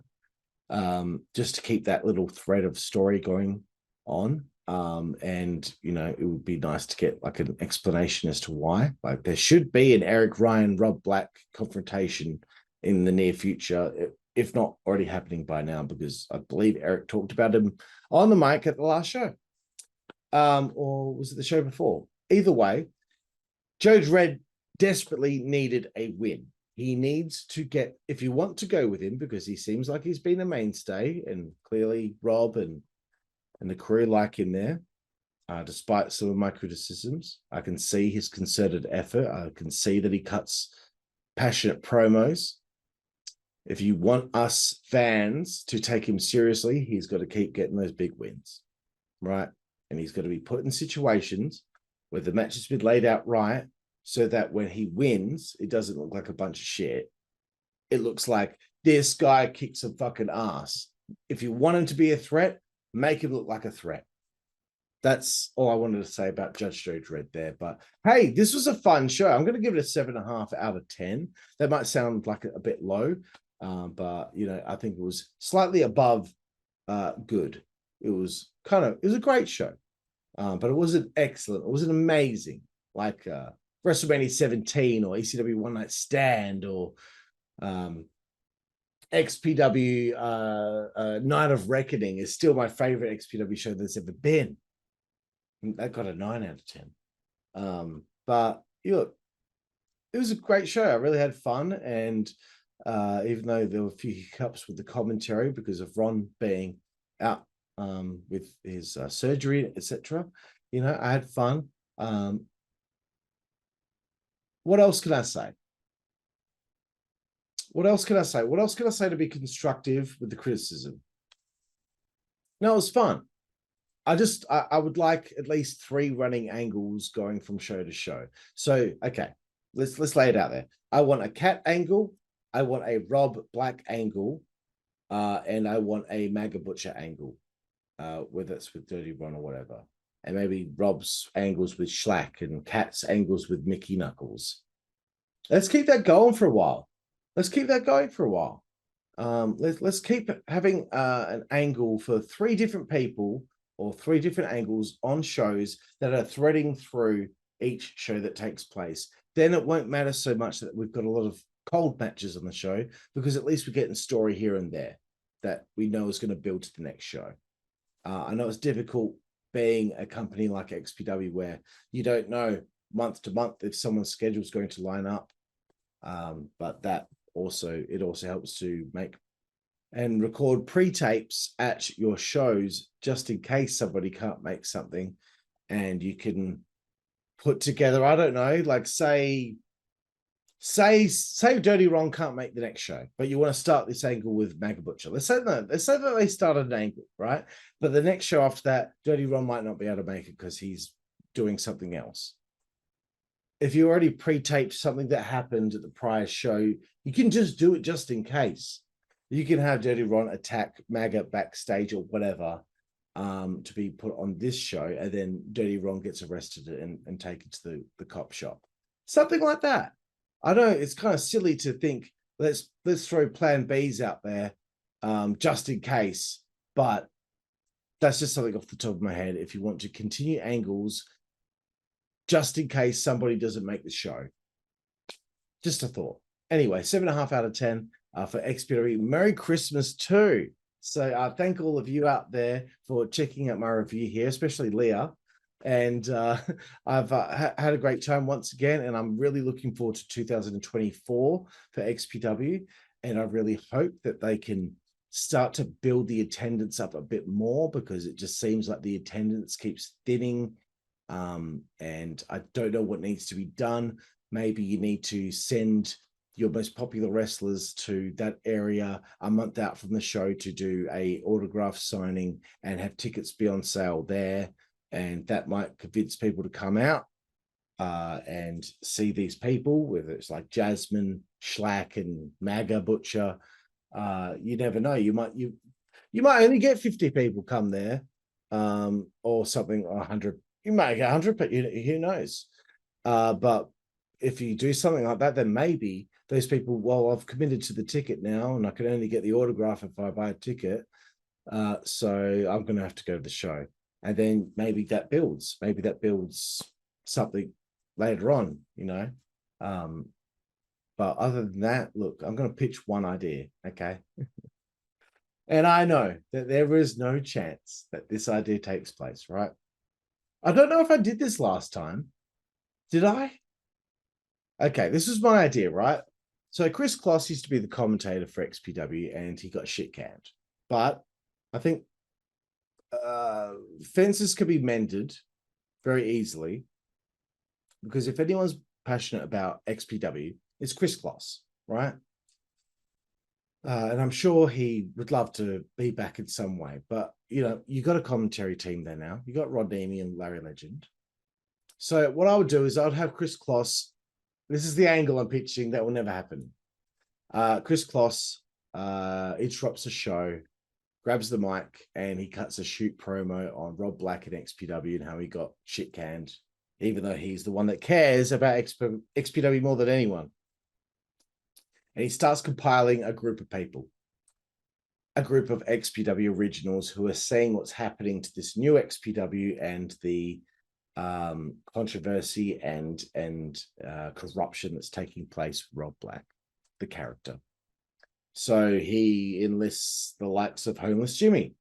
just to keep that little thread of story going on. And you know, it would be nice to get like an explanation as to why. Like there should be an Eric Ryan Rob Black confrontation in the near future, if not already happening by now, because I believe Eric talked about him on the mic at the last show, or was it the show before? Either way, Joe Dredd desperately needed a win. He needs to get, if you want to go with him, because he seems like he's been a mainstay, and clearly Rob and the crew like him there, despite some of my criticisms. I can see his concerted effort. I can see that he cuts passionate promos. If you want us fans to take him seriously, he's got to keep getting those big wins, right? And he's got to be put in situations where the match has been laid out right, so that when he wins, it doesn't look like a bunch of shit. It looks like this guy kicks some fucking ass. If you want him to be a threat, make him look like a threat. That's all I wanted to say about Judge Joe Dredd there. But hey, this was a fun show. I'm going to give it a 7.5 out of 10. That might sound like a bit low, but you know, I think it was slightly above good. It was a great show, but it wasn't excellent. It wasn't amazing like WrestleMania 17 or ECW One Night Stand or XPW Night of Reckoning is still my favorite XPW show that's ever been. That got a 9 out of 10. But look, it was a great show. I really had fun, and even though there were a few hiccups with the commentary because of Ron being out with his surgery, etc., you know, I had fun. What else can I say? What else can I say? What else can I say to be constructive with the criticism? No, it was fun. I would like at least 3 running angles going from show to show. So, okay, let's lay it out there. I want a Cat angle, I want a Rob Black angle, and I want a Maga Butcher angle, whether it's with Dirty Ron or whatever. And maybe Rob's angles with Schlack and Cat's angles with Mickey Knuckles. Let's keep that going for a while. Let's keep that going for a while. Let's keep having an angle for 3 different people or 3 different angles on shows that are threading through each show that takes place. Then it won't matter so much that we've got a lot of cold matches on the show, because at least we're getting story here and there. that we know is going to build to the next show. I know it's difficult being a company like XPW where you don't know month to month if someone's schedule is going to line up. But it also helps to make and record pre-tapes at your shows just in case somebody can't make something, and you can put together, I don't know, like say Dirty Ron can't make the next show, but you want to start this angle with Maga Butcher. Let's say that they started an angle, right? But the next show after that, Dirty Ron might not be able to make it because he's doing something else. If you already pre-taped something that happened at the prior show, you can just do it just in case. You can have Dirty Ron attack Maga backstage or whatever to be put on this show, and then Dirty Ron gets arrested and taken to the cop shop. Something like that. I know it's kind of silly to think let's throw plan Bs out there just in case, but that's just something off the top of my head. If you want to continue angles just in case somebody doesn't make the show. Just a thought. Anyway, 7.5 out of 10 for XPW Merry Christmas too. So thank all of you out there for checking out my review here, especially Leah. And I've had a great time once again, and I'm really looking forward to 2024 for XPW. And I really hope that they can start to build the attendance up a bit more, because it just seems like the attendance keeps thinning. And I don't know what needs to be done. Maybe you need to send your most popular wrestlers to that area a month out from the show to do a autograph signing and have tickets be on sale there. And that might convince people to come out and see these people, whether it's like Jasmine, SHLAK, and Maga Butcher. You never know. You might only get 50 people come there, or something, or 100. You might get 100, but who knows? But if you do something like that, then maybe those people, well, I've committed to the ticket now, and I can only get the autograph if I buy a ticket. So I'm going to have to go to the show. And then maybe that builds. Maybe that builds something later on, you know. But other than that, look, I'm going to pitch one idea, okay? And I know that there is no chance that this idea takes place, right? I don't know if I did this last time. Did I? Okay, this was my idea, right? So Chris Kloss used to be the commentator for XPW, and he got shit canned. But I think fences can be mended very easily, because if anyone's passionate about XPW, it's Chris Kloss, right? And I'm sure he would love to be back in some way, but you know, you got a commentary team there now. You got Rod Neamy and Larry Legend. So what I would do is I would have Chris Kloss. This is the angle I'm pitching that will never happen. Chris Kloss interrupts the show, grabs the mic, and he cuts a shoot promo on Rob Black and XPW and how he got shit canned, even though he's the one that cares about XPW more than anyone. And he starts compiling a group of people, a group of XPW originals who are seeing what's happening to this new XPW and the controversy and corruption that's taking place with Rob Black, the character. So he enlists the likes of Homeless Jimmy,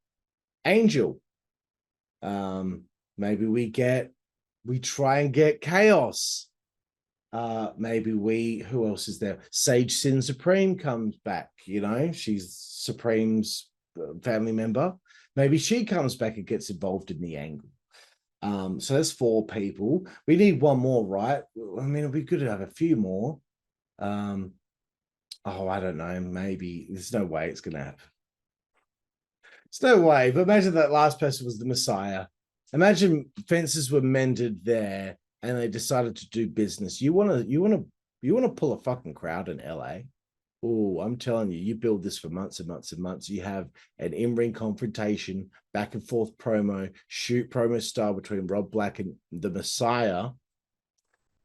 Angel. Maybe we try and get Chaos. Maybe who else is there? Sage Sin Supreme comes back, you know, she's Supreme's family member. Maybe she comes back and gets involved in the angle. So there's 4 people. We need one more, right? I mean, it'd be good to have a few more. I don't know. Maybe there's no way it's going to happen. There's no way. But imagine that last person was the Messiah. Imagine fences were mended there, and they decided to do business. You want to pull a fucking crowd in LA? Oh, I'm telling you, you build this for months and months and months. You have an in-ring confrontation, back and forth promo, shoot promo style between Rob Black and the Messiah.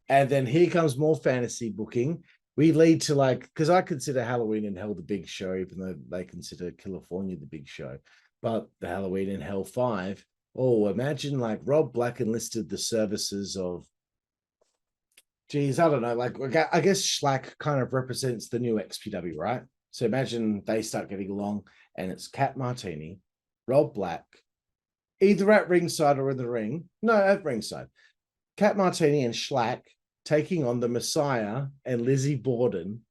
And then here comes more fantasy booking. We lead to, like, because I consider Halloween in Hell the big show, even though they consider Karlifornia the big show. But the Halloween in Hell 5, oh, imagine like Rob Black enlisted the services of, geez, I don't know, like, I guess SHLAK kind of represents the new XPW, right? So imagine they start getting along, and it's Cat Martini, Rob Black, either at ringside or in the ring. No, at ringside. Cat Martini and SHLAK taking on the Messiah and Lizzie Borden.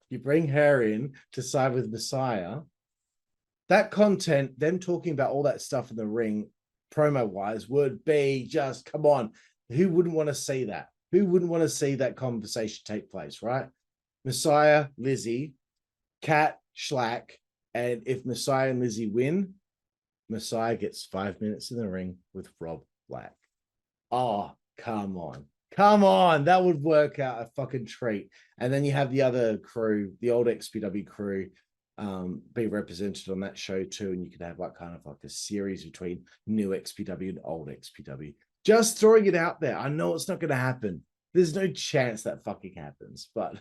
You bring her in to side with Messiah. That content, them talking about all that stuff in the ring, promo-wise, would be just, come on, who wouldn't want to see that? Who wouldn't want to see that conversation take place, right? Messiah, Lizzie, Cat, SHLAK, and if Messiah and Lizzie win, Messiah gets 5 minutes in the ring with Rob Black. Oh, come on. Come on. That would work out a fucking treat. And then you have the other crew, the old XPW crew, be represented on that show too. And you could have like kind of like a series between new XPW and old XPW. Just throwing it out there. I know it's not going to happen. There's no chance that fucking happens. But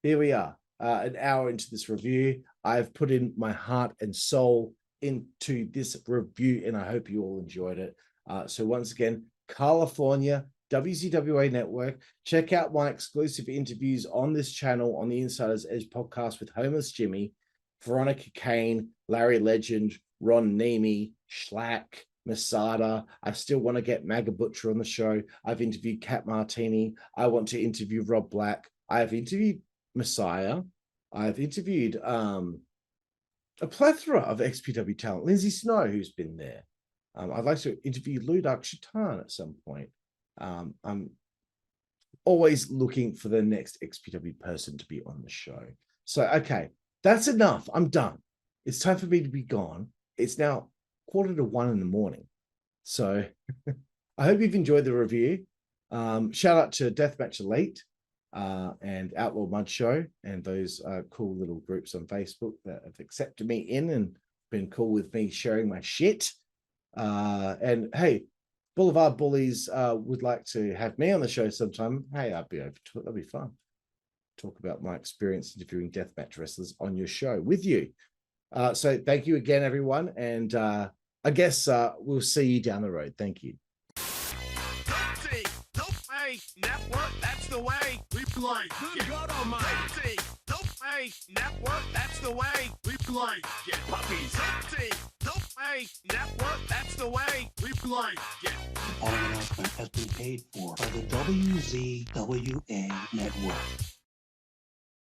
here we are. An hour into this review. I've put in my heart and soul into this review, and I hope you all enjoyed it. So once again, Karlifornia, WZWA Network. Check out my exclusive interviews on this channel on the Insider's Edge podcast with Homeless Jimmy, Veronica Kane, Larry Legend, Ron Nemi, SHLAK, Masada. I still want to get Maga Butcher on the show. I've interviewed Cat Martini. I want to interview Rob Black. I've interviewed Messiah. I've interviewed a plethora of XPW talent. Lindsay Snow, who's been there. I'd like to interview Ludak Shaitan at some point. I'm always looking for the next XPW person to be on the show. So, okay, that's enough. I'm done. It's time for me to be gone. It's now 1:45 in the morning. So I hope you've enjoyed the review. Shout out to Deathmatch Elite and Outlaw Mud Show and those cool little groups on Facebook that have accepted me in and been cool with me sharing my shit. And hey, Boulevard Bullies would like to have me on the show sometime. Hey, I'd be open to it. That'd be fun. Talk about my experience interviewing deathmatch wrestlers on your show with you. So thank you again, everyone. And I guess we'll see you down the road. Thank you. Network, that's the way we play. Good God Almighty. Network, that's the way we play. Get puppies. Network, that's the way we play. Get. The following announcement has been paid for by the WZWA Network.